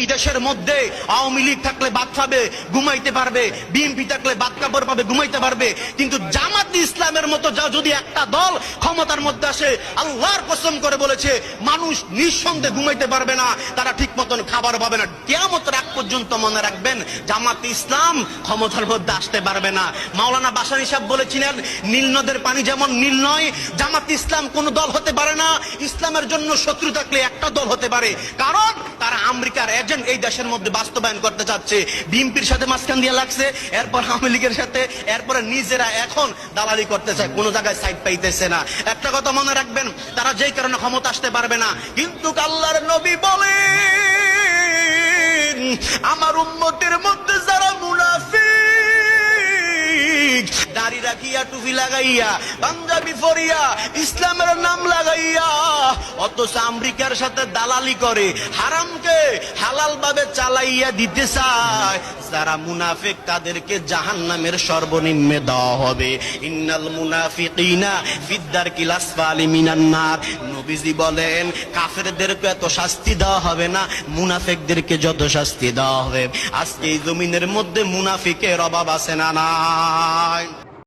এই দেশের মধ্যে আওয়ামী লীগ থাকলে ভাত খাবে, ঘুমাইতে পারবে, বিএনপি থাকলে ভাত কাপড় পাবে, ঘুমাইতে পারবে, কিন্তু জামাত ইসলামের মতো যদি একটা দল ক্ষমতার মধ্যে আসে, আল্লাহর কসম করে বলেছে মানুষ নিঃসন্দেহে ঘুমাইতে পারবে না, তারা ঠিক মতন খাবার পাবে না। কিয়ামতের আগ পর্যন্ত মনে রাখবেন জামাত ইসলাম ক্ষমতার মধ্যে আসতে পারবে না। মাওলানা ভাসানী সাহেব বলেছিলেন নীল নদের পানি যেমন নীল নয়, জামাত ইসলাম কোন দল হতে পারে না। ইসলামের জন্য শত্রু থাকলে একটা দল হতে পারে, কারণ তারা আমেরিকার এজেন্ট এই দেশের মধ্যে বাস্তবায়ন করতে চাচ্ছে। বিএনপির সাথে মাঝখান দিয়ে লাগছে, এরপর আওয়ামী লীগের সাথে, এরপরে নিজেরা এখন দালালি করতে চায়, কোন জায়গায় সাইড পাইতেছে না। একটা কথা মনে রাখবেন, তারা যেই কারণে ক্ষমতা আসতে পারবে না, কিন্তু আল্লাহর নবী বলেন আমার উম্মতের মধ্যে যারা মুনাফিক, দাড়ি রাখিয়া টুপি লাগাইয়া পাঞ্জাবি পরিয়া ইসলামের নাম লাগাইয়া অথচ আমেরিকার সাথে দালালি করে, হারামকে হালাল ভাবে চালাইয়া দিতে চায়, যারা মুনাফিক তাদেরকে জাহান্নামের সর্বনিম্নে দেওয়া হবে। ইন্নাল মুনাফিকিনা ফিদ্দারকিল আসফালি মিনান নার। নবীজি বলেন কাফেরদেরকে এত শাস্তি দেওয়া হবে না, মুনাফিকদেরকে যত শাস্তি দেওয়া হবে। আজকে এই জমিনের মধ্যে মুনাফিকের অভাব আছে না নাই?